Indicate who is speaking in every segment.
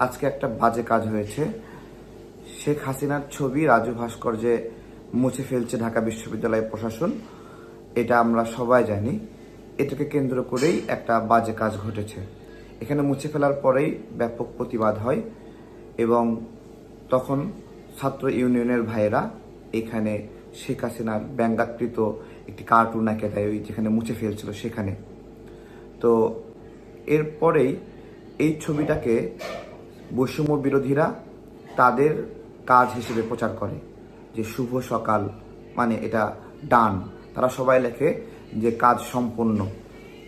Speaker 1: আজকে একটা বাজে কাজ হয়েছে। শেখ হাসিনার ছবি রাজু ভাস্কর্যে মুছে ফেলছে ঢাকা বিশ্ববিদ্যালয় প্রশাসন। এটা আমরা সবাই জানি। এটাকে কেন্দ্র করেই একটা বাজে কাজ ঘটেছে। এখানে মুছে ফেলার পরেই ব্যাপক প্রতিবাদ হয় এবং তখন ছাত্র ইউনিয়নের ভাইয়েরা এখানে শেখ হাসিনার ব্যঙ্গাকৃত একটি কার্টুন এঁকে দেয়, ওই যেখানে মুছে ফেলছিল সেখানে। তো এরপরেই এই ছবিটাকে বৈষম্য বিরোধীরা তাদের কাজ হিসেবে প্রচার করে যে শুভ সকাল, মানে এটা ডান। তারা সবাই লেখে যে কাজ সম্পন্ন।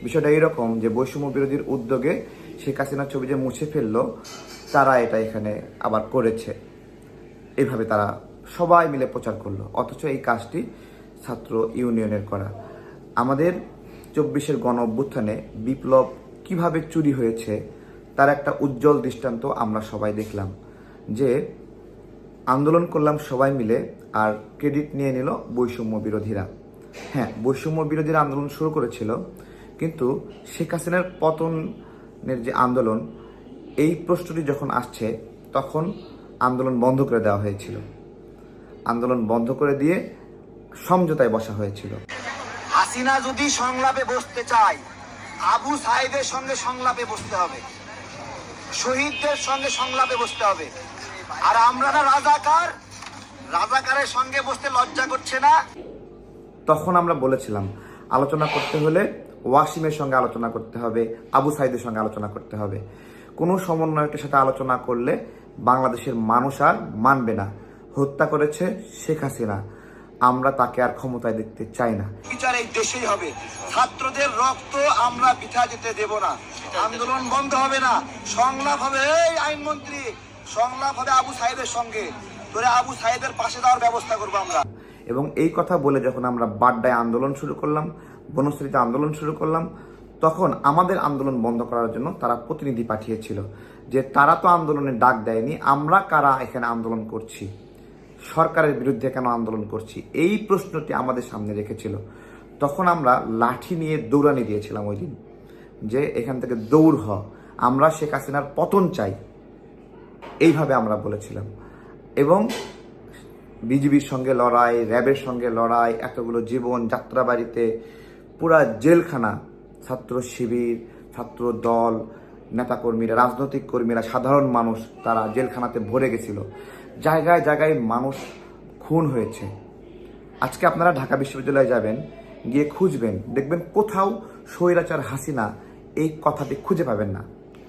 Speaker 1: বিষয়টা এরকম যে বৈষম্য বিরোধীর উদ্যোগে শেখ হাসিনার ছবি যে মুছে ফেললো, তারা এটা এখানে আবার করেছে, এভাবে তারা সবাই মিলে প্রচার করলো। অথচ এই কাজটি ছাত্র ইউনিয়নের করা। আমাদের 24-এর গণ অভ্যুত্থানে বিপ্লব কিভাবে চুরি হয়েছে তার একটা উজ্জ্বল দৃষ্টান্ত আমরা সবাই দেখলাম। যে আন্দোলন করলাম সবাই মিলে, আর ক্রেডিট নিয়ে নিল বৈষম্য বিরোধীরা। হ্যাঁ, বৈষম্য বিরোধীরা আন্দোলন শুরু করেছিল, কিন্তু শেখ হাসিনার পতনের যে আন্দোলন, এই প্রশ্নটি যখন আসছে তখন আন্দোলন বন্ধ করে দেওয়া হয়েছিল। আন্দোলন বন্ধ করে দিয়ে সমঝোতায় বসা হয়েছিল।
Speaker 2: হাসিনা যদি সংলাপে বসতে চায়, আবু সাইদের সঙ্গে সংলাপে বসতে হবে, শহীদদের সঙ্গে সংলাপে বসতে হবে। আর আমরা না রাজাকারের সঙ্গে বসতে লজ্জা করছে না?
Speaker 1: তখন আমরা বলেছিলাম আলোচনা করতে হলে ওয়াসিমের সঙ্গে আলোচনা করতে হবে, আবু সাইদের সঙ্গে আলোচনা করতে হবে। কোনো সমন্বয়কের সাথে আলোচনা করলে বাংলাদেশের মানুষ আর মানবে না। হত্যা করেছে শেখ হাসিনা, আমরা তাকে আর ক্ষমতায় দেখতে চাই না।
Speaker 2: বিচার এই দেশেই হবে। ছাত্রদের রক্ত আমরা বৃথা যেতে দেব না। আন্দোলন বন্ধ হবে না, সংলাপ হবে। এই আইনমন্ত্রী, সংলাপ হবে আবু সাইদের সঙ্গে। তোরে আবু সাইদের পাশে দেওয়ার ব্যবস্থা করবো আমরা।
Speaker 1: এবং এই কথা বলে যখন আমরা বাড্ডায় আন্দোলন শুরু করলাম, বনশ্রীতে আন্দোলন শুরু করলাম, তখন আমাদের আন্দোলন বন্ধ করার জন্য তারা প্রতিনিধি পাঠিয়েছিল। যে তারা তো আন্দোলনের ডাক দেয়নি, আমরা কারা এখানে আন্দোলন করছি, সরকারের বিরুদ্ধে কেন আন্দোলন করছি, এই প্রশ্নটি আমাদের সামনে রেখেছিল। তখন আমরা লাঠি নিয়ে দৌড়ানি দিয়েছিলাম ওই দিন, যে এখান থেকে দৌড় হ, আমরা শেখ হাসিনার পতন চাই, এইভাবে আমরা বলেছিলাম। এবং বিজিবির সঙ্গে লড়াই, র্যাবের সঙ্গে লড়াই, এতগুলো জীবন, যাত্রাবাড়িতে পুরা জেলখানা, ছাত্র শিবির, ছাত্র দল, নেতাকর্মীরা, রাজনৈতিক কর্মীরা, সাধারণ মানুষ, তারা জেলখানাতে ভরে গেছিল। জায়গায় জায়গায় মানুষ খুন হয়েছে। আজকে আপনারা ঢাকা বিশ্ববিদ্যালয়ে যাবেন, গিয়ে খুঁজবেন, দেখবেন কোথাও স্বৈরাচার হাসিনা এই কথাটি খুঁজে পাবেন না।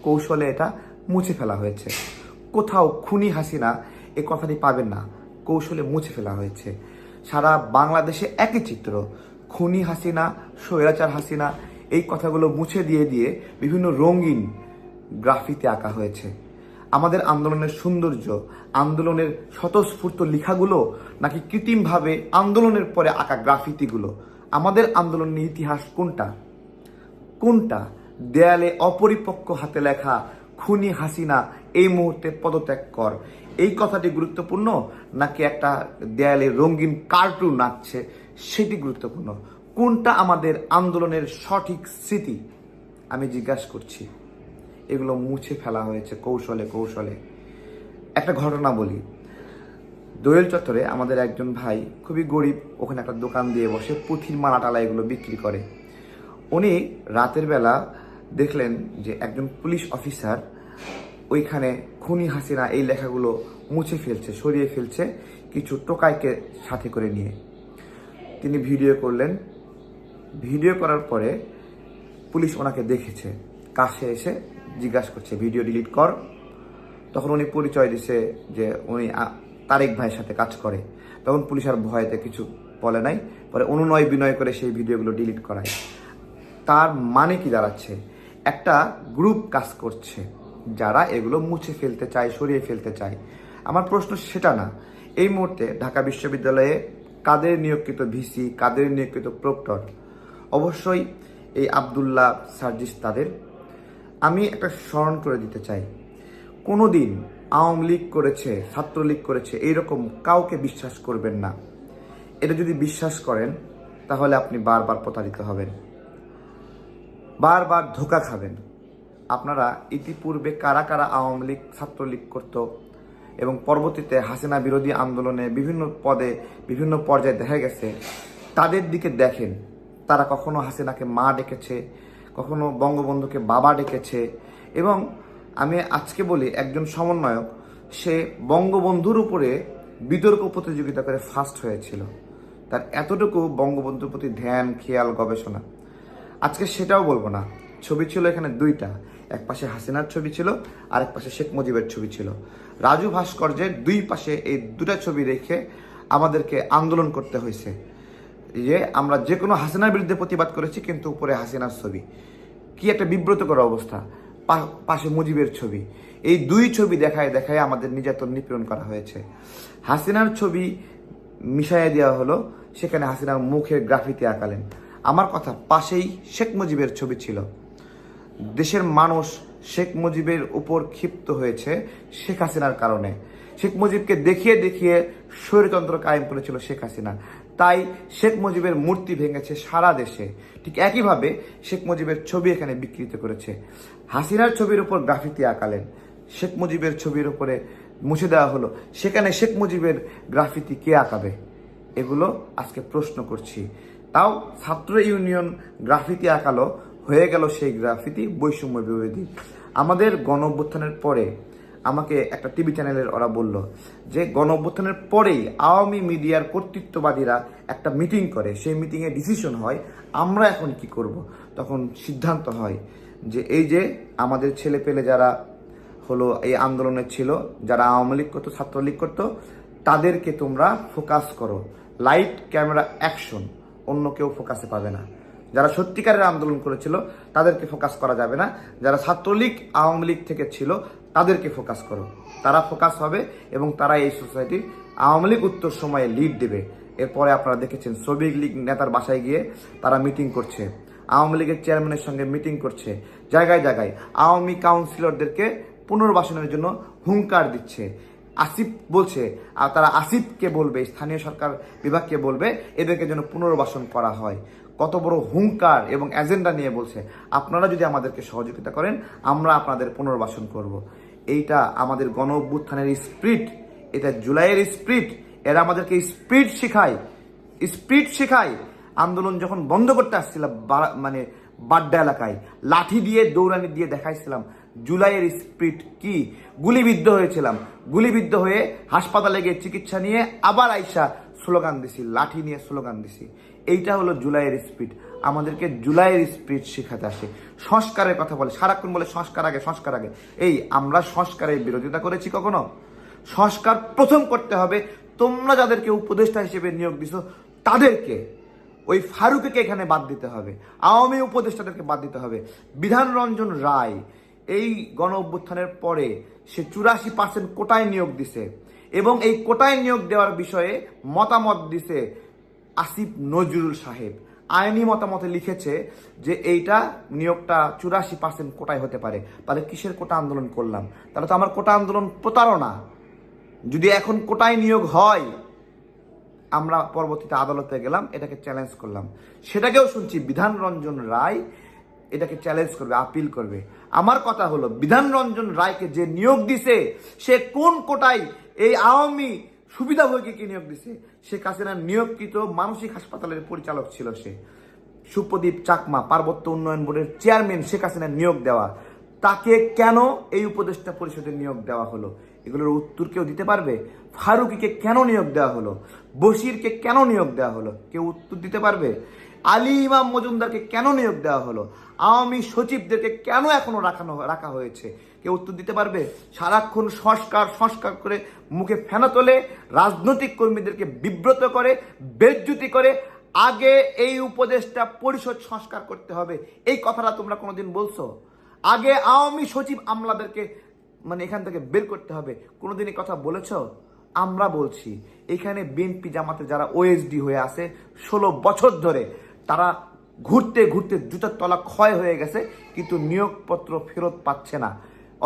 Speaker 1: কৌশলে এটা মুছে ফেলা হয়েছে। কোথাও খুনি হাসিনা এই কথাটি পাবেন না, কৌশলে মুছে ফেলা হয়েছে। সারা বাংলাদেশে একই চিত্র, খুনি হাসিনা, স্বৈরাচার হাসিনা, এই কথাগুলো মুছে দিয়ে দিয়ে বিভিন্ন রঙিন গ্রাফিতে আঁকা হয়েছে। আমাদের আন্দোলনের সৌন্দর্য, আন্দোলনের স্বতঃস্ফূর্ত লেখাগুলো নাকি কৃত্রিমভাবে আন্দোলনের পরে আঁকা গ্রাফিতিগুলো? আমাদের আন্দোলনের ইতিহাস কোনটা? দেয়ালে অপরিপক্ক হাতে লেখা খুনি হাসিনা এই মুহূর্তে পদত্যাগ কর, এই কথাটি গুরুত্বপূর্ণ, নাকি একটা দেয়ালে রঙিন কার্টুন নাচছে সেটি গুরুত্বপূর্ণ? কোনটা আমাদের আন্দোলনের সঠিক স্মৃতি? আমি জিজ্ঞাসা করছি। এগুলো মুছে ফেলা হয়েছে কৌশলে। একটা ঘটনা বলি। দোয়েল চত্বরে আমাদের একজন ভাই, খুবই গরিব, ওখানে একটা দোকান দিয়ে বসে পুঁথির মালা টালা এগুলো বিক্রি করে। উনি রাতের বেলা দেখলেন যে একজন পুলিশ অফিসার ওইখানে খুনি হাসিনা এই লেখাগুলো মুছে ফেলছে, সরিয়ে ফেলছে, কিছু টোকাইকে সাথে করে নিয়ে। তিনি ভিডিও করলেন। ভিডিও করার পরে পুলিশ ওনাকে দেখেছে, কাছে এসে জিজ্ঞাসা করছে ভিডিও ডিলিট কর। তখন উনি পরিচয় দিছে যে উনি তারেক ভাইয়ের সাথে কাজ করে। তখন পুলিশ আর ভয়তে কিছু বলে নাই, পরে অনুনয় বিনয় করে সেই ভিডিওগুলো ডিলিট করায়। তার মানে কি দাঁড়াচ্ছে? একটা গ্রুপ কাজ করছে যারা এগুলো মুছে ফেলতে চায়, সরিয়ে ফেলতে চায়। আমার প্রশ্ন সেটা না। এই মুহূর্তে ঢাকা বিশ্ববিদ্যালয়ে কাদের নিয়োগকৃত ভিসি, কাদের নিয়োগকৃত প্রক্টর? অবশ্যই এই আবদুল্লাহ সার্জিস তাদের। আমি একটা স্মরণ করে দিতে চাই, কোনোদিন আওয়ামী লীগ করেছে, ছাত্রলীগ করেছে এইরকম কাউকে বিশ্বাস করবেন না। এটা যদি বিশ্বাস করেন তাহলে আপনি বারবার প্রতারিত হবেন, বারবার ধোঁকা খাবেন। আপনারা ইতিপূর্বে কারা কারা আওয়ামী লীগ ছাত্রলীগ করত এবং পরবর্তীতে হাসিনা বিরোধী আন্দোলনে বিভিন্ন পদে বিভিন্ন পর্যায়ে দেখা গেছে, তাদের দিকে দেখেন। তারা কখনো হাসিনাকে মা ডেকেছে, কখনো বঙ্গবন্ধুকে বাবা ডেকেছে। এবং আমি আজকে বলি, একজন সমন্বয়ক সে বঙ্গবন্ধুর উপরে বিতর্ক প্রতিযোগিতা করে ফার্স্ট হয়েছিল। তার এতটুকু বঙ্গবন্ধুর প্রতি ধ্যান, খেয়াল, গবেষণা। আজকে সেটাও বলবো না। ছবি ছিল এখানে দুইটা, এক পাশে হাসিনার ছবি ছিল আর এক পাশে শেখ মুজিবের ছবি ছিল। রাজু ভাস্কর্যের দুই পাশে এই দুটা ছবি রেখে আমাদেরকে আন্দোলন করতে হয়েছে যে আমরা যে কোনো হাসিনার বিরুদ্ধে প্রতিবাদ করেছি, কিন্তু উপরে হাসিনার ছবি। কি একটা বিব্রতকর অবস্থা। পাশে মুজিবের ছবি। এই দুই ছবি দেখায় দেখায় আমাদের নির্যাতন নিপীড়ন করা হয়েছে। হাসিনার ছবি মিশাইয়া দেওয়া হলো, সেখানে হাসিনার মুখের গ্রাফিতি আঁকালেন। আমার কথা, পাশেই শেখ মুজিবের ছবি ছিল। দেশের মানুষ শেখ মুজিবের উপর ক্ষিপ্ত হয়েছে শেখ হাসিনার কারণে। শেখ মুজিবকে দেখিয়ে দেখিয়ে স্বৈরতন্ত্র কায়েম করেছিল শেখ হাসিনা, তাই শেখ মুজিবের মূর্তি ভেঙেছে সারা দেশে। ঠিক একইভাবে শেখ মুজিবের ছবি এখানে বিকৃত করেছে। হাসিনার ছবির উপর গ্রাফিতি আঁকালেন, শেখ মুজিবের ছবির উপরে মুছে দেওয়া হলো। সেখানে শেখ মুজিবের গ্রাফিতি কে আঁকাবে? এগুলো আজকে প্রশ্ন করছি। তাও ছাত্র ইউনিয়ন গ্রাফিতি আঁকালো, হয়ে গেল সেই গ্রাফিতি বৈষম্য বিরোধী। আমাদের গণ অভ্যুত্থানের পরে আমাকে একটা টিভি চ্যানেলের ওরা বলল যে গণ অভ্যুত্থানের পরেই আওয়ামী মিডিয়ার কর্তৃত্ববাদীরা একটা মিটিং করে, সেই মিটিংয়ে ডিসিশন হয় আমরা এখন কি করব। তখন সিদ্ধান্ত হয় যে এই যে আমাদের ছেলে পেলে যারা হলো এই আন্দোলনে ছিল, যারা আওয়ামী লীগ করতো, ছাত্রলীগ করতো, তাদেরকে তোমরা ফোকাস করো, লাইট ক্যামেরা অ্যাকশন, অন্য কেউ ফোকাসে পাবে না। যারা সত্যিকারের আন্দোলন করেছিল তাদেরকে ফোকাস করা যাবে না, যারা ছাত্রলীগ আওয়ামী লীগ থেকে ছিল তাদেরকে ফোকাস করো। তারা ফোকাস হবে এবং তারা এই সোসাইটির আওয়ামী লীগ উত্তর সময়ে লিড দেবে। এরপরে আপনারা দেখেছেন শ্রমিক লীগ নেতার বাসায় গিয়ে তারা মিটিং করছে, আওয়ামী লীগের চেয়ারম্যানের সঙ্গে মিটিং করছে, জায়গায় জায়গায় আওয়ামী কাউন্সিলরদেরকে পুনর্বাসনের জন্য হুঙ্কার দিচ্ছে। আসিফ বলছে, আর তারা আসিফকে বলবে, স্থানীয় সরকার বিভাগকে বলবে এদেরকে যেন পুনর্বাসন করা হয়। কত বড় হুঙ্কার এবং এজেন্ডা নিয়ে বলছে, আপনারা যদি আমাদেরকে সহযোগিতা করেন আমরা আপনাদের পুনর্বাসন করব। এইটা আমাদের গণ অভ্যুত্থানের স্পিরিট, এটা জুলাইয়ের স্পিরিট। এরা আমাদেরকে স্পিরিট শেখায়। আন্দোলন যখন বন্ধ করতে আসছিলাম মানে বাড্ডা এলাকায় লাঠি দিয়ে দৌড়ানি দিয়ে দেখাইছিলাম জুলাইয়ের স্পিরিট কি। গুলিবিদ্ধ হয়েছিলাম, গুলিবিদ্ধ হয়ে হাসপাতালে গিয়ে চিকিৎসা নিয়ে আবার আইসা স্লোগান দিছি, লাঠি নিয়ে স্লোগান দিছি। এইটা হলো জুলাইয়ের স্পিরিট। আমাদেরকে জুলাইয়ের স্পিরিট শেখাতে আসে। সংস্কারের কথা বলে, সারাক্ষণ বলে সংস্কার আগে, সংস্কার আগে। এই আমরা সংস্কারের বিরোধিতা করেছি কখনো? সংস্কার প্রথম করতে হবে তোমরা যাদেরকে উপদেষ্টা হিসেবে নিয়োগ দিছো তাদেরকে। ওই ফারুককে এখানে বাদ দিতে হবে, আওয়ামী উপদেষ্টাদেরকে বাদ দিতে হবে। বিধান রঞ্জন রায় এই গণ অভ্যুত্থানের পরে সে 84% কোটায় নিয়োগ দিছে এবং এই কোটায় নিয়োগ দেওয়ার বিষয়ে মতামত দিছে আসিফ নজরুল সাহেব। আইনি মতামতে লিখেছে যে এইটা নিয়োগটা 84% কোটায় হতে পারে। তাহলে কিসের কোটা আন্দোলন করলাম? তাহলে তো আমার কোটা আন্দোলন প্রতারণা। যদি এখন কোটায় নিয়োগ হয়, আমরা পরবর্তীতে আদালতে গেলাম, এটাকে চ্যালেঞ্জ করলাম, সেটাকেও শুনছি বিধান রঞ্জন রায় এটাকে চ্যালেঞ্জ করবে, আপিল করবে। আমার কথা হলো বিধান রঞ্জন রায়কে যে নিয়োগ দিছে সে কোন কোটায় এই আওয়ামী সুবিধাভোগীকে নিয়োগ দিছে? শেখ হাসিনার নিয়োগকৃত মানসিক হাসপাতালের পরিচালক ছিল সে। সুপ্রদীপ চাকমা পার্বত্য উন্নয়ন বোর্ডের চেয়ারম্যান শেখ হাসিনার নিয়োগ দেওয়া, তাকে কেন এই উপদেষ্টা পরিষদের নিয়োগ দেওয়া হলো? এগুলোর উত্তর কেউ দিতে পারবে? ফারুকিকে কেন নিয়োগ দেওয়া হলো? বশিরকে কেন নিয়োগ দেওয়া হলো? কেউ উত্তর দিতে পারবে? আলী ইমাম মজুমদারকে কেন নিয়োগ দেওয়া হলো? আওয়ামী সচিবদেরকে কেন এখনো রাখা হয়েছে? কেউ উত্তর দিতে পারবে? সারাক্ষণ সংস্কার করে মুখে ফেনা তোলে, রাজনৈতিক কর্মীদেরকে বিব্রত করে, বেজ্জুতি করে। আগে এই উপদেষ্টা পরিষদ সংস্কার করতে হবে, এই কথাটা তোমরা কোনোদিন বলছো? আগে আওয়ামী সচিব আমলাদেরকে মানে এখান থেকে বের করতে হবে, কোনোদিন এই কথা বলেছ? আমরা বলছি। এখানে বিএনপি জামাতে যারা ওএসডি হয়ে আছে 16 বছর ধরে, তারা ঘুরতে ঘুরতে জুতার তলা ক্ষয় হয়ে গেছে, কিন্তু নিয়োগপত্র ফেরত পাচ্ছে না।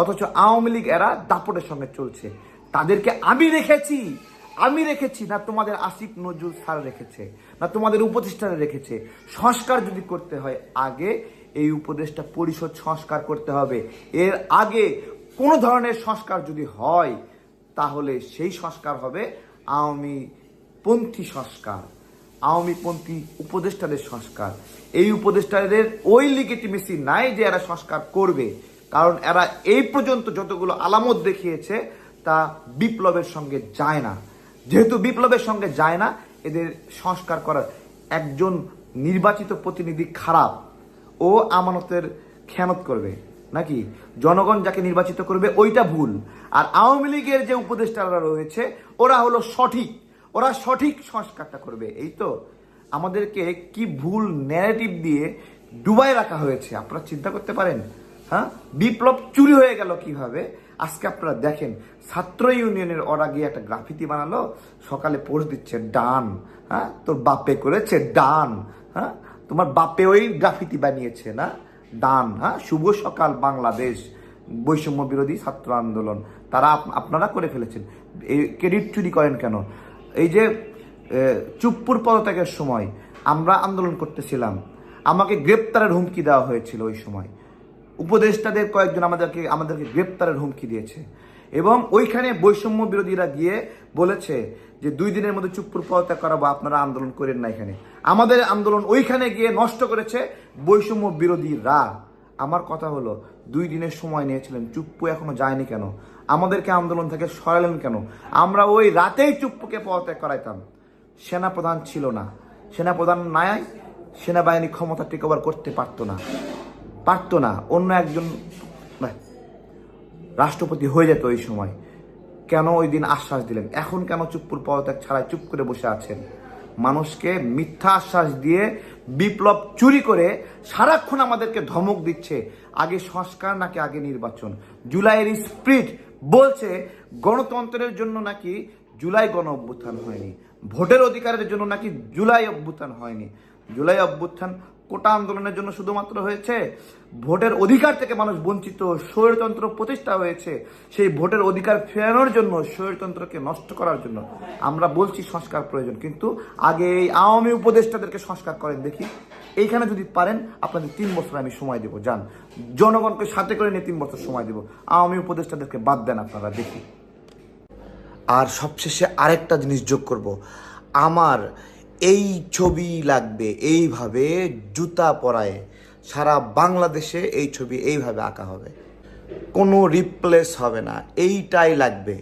Speaker 1: অথচ আওয়ামী লীগ এরা দাপটের সঙ্গে চলছে। তাদেরকে আমি রেখেছি না তোমাদের আসিফ নজরুল স্যার রেখেছে, না তোমাদের উপদেষ্টারা রেখেছে। সংস্কার যদি করতে হয় আগে এই উপদেষ্টা পরিষদ সংস্কার করতে হবে। এর আগে কোনো ধরনের সংস্কার যদি হয় তাহলে সেই সংস্কার হবে আওয়ামী পন্থী সংস্কার, আওয়ামী পন্থী উপদেষ্টাদের সংস্কার। এই উপদেষ্টাদের ওই লিগিটিমেসি নাই যে এরা সংস্কার করবে, কারণ এরা এই পর্যন্ত যতগুলো আলামত দেখিয়েছে তা বিপ্লবের সঙ্গে যায় না। যেহেতু বিপ্লবের সঙ্গে যায় না, এদের সংস্কার করার একজন নির্বাচিত প্রতিনিধি খারাপ, ও আমানতের খেয়ানত করবে নাকি, জনগণ যাকে নির্বাচিত করবে ওইটা ভুল। আর আওয়ামী লীগের যে উপদেষ্টারা রয়েছে ওরা হলো সঠিক, ওরা সঠিক সংস্কারটা করবে। এই তো আমাদেরকে কি ভুল ন্যারেটিভ দিয়ে ডুবাই রাখা হয়েছে, আপনারা চিন্তা করতে পারেন? হ্যাঁ, বিপ্লব চুরি হয়ে গেল কিভাবে আজকে আপনারা দেখেন। ছাত্র ইউনিয়নের ওরা গিয়ে একটা গ্রাফিতি বানালো, সকালে পোস্ট দিচ্ছে ডান, হ্যাঁ তোর বাপে করেছে ডান, হ্যাঁ তোমার বাপে ওই গ্রাফিতি বানিয়েছে না, ডান, হ্যাঁ শুভ সকাল বাংলাদেশ বৈষম্য বিরোধী ছাত্র আন্দোলন, তারা আপনারা করে ফেলেছেন। এই ক্রেডিট চুরি করেন কেন? এই যে চুপ্পুর পদত্যাগের সময় আমরা আন্দোলন করতেছিলাম, আমাকে গ্রেপ্তারের হুমকি দেওয়া হয়েছিল। ওই সময় উপদেষ্টাদের কয়েকজন আমাদেরকে গ্রেপ্তারের হুমকি দিয়েছে, এবং ওইখানে বৈষম্য বিরোধীরা গিয়ে বলেছে যে 2 দিনের মধ্যে চুপ্পুর পদত্যাগ করাবো, আপনারা আন্দোলন করেন না। এখানে আমাদের আন্দোলন ওইখানে গিয়ে নষ্ট করেছে বৈষম্য বিরোধীরা। আমার কথা হলো 2 দিনের সময় নিয়েছিলেন, চুপ্পু এখনো যায়নি কেন? আমাদেরকে আন্দোলন থেকে সরালেন কেন? আমরা ওই রাতেই চুপ্পুকে পদত্যাগ করাইতাম। সেনাপ্রধান ছিল না, সেনাপ্রধান নাই, সেনাবাহিনী ক্ষমতা টেক ওভার করতে পারতো না, অন্য একজন রাষ্ট্রপতি হয়ে যেত ওই সময়। কেন ওই দিন আশ্বাস দিলেন? এখন কেন চুপ্পুর পদত্যাগ ছাড়াই চুপ করে বসে আছেন? মানুষকে মিথ্যা আশ্বাস দিয়ে বিপ্লব চুরি করে সারাক্ষণ আমাদেরকে ধমক দিচ্ছে, আগে সংস্কার নাকি আগে নির্বাচন। জুলাইয়ের স্পিরিট বলছে গণতন্ত্রের জন্য নাকি জুলাই গণ অভ্যুত্থান হয়নি, ভোটের অধিকারের জন্য নাকি জুলাই অভ্যুত্থান হয়নি। জুলাই অভ্যুত্থান কোটা আন্দোলনের জন্য শুধুমাত্র হয়েছে, ভোটের অধিকার থেকে মানুষ বঞ্চিত, স্বৈরতন্ত্র প্রতিষ্ঠা হয়েছে, সেই ভোটের অধিকার ফেরানোর জন্য, স্বৈরতন্ত্রকে নষ্ট করার জন্য। আমরা বলছি সংস্কার প্রয়োজন, কিন্তু আগে এই আওয়ামী উপদেষ্টাদেরকে সংস্কার করেন দেখি। এইখানে যদি পারেন আপনাদের 3 বছর আমি সময় দেবো, যান জনগণকে সাথে করে নিয়ে 3 বছর সময় দেবো, আওয়ামী উপদেষ্টাদেরকে বাদ দেন আপনারা, দেখি। আর সবশেষে আরেকটা জিনিস যোগ করব, আমার এই ছবি লাগবে এইভাবে জুতা পরায়, সারা বাংলাদেশে এই ছবি এইভাবে আঁকা হবে, কোনো রিপ্লেস হবে না, এইটাই লাগবে।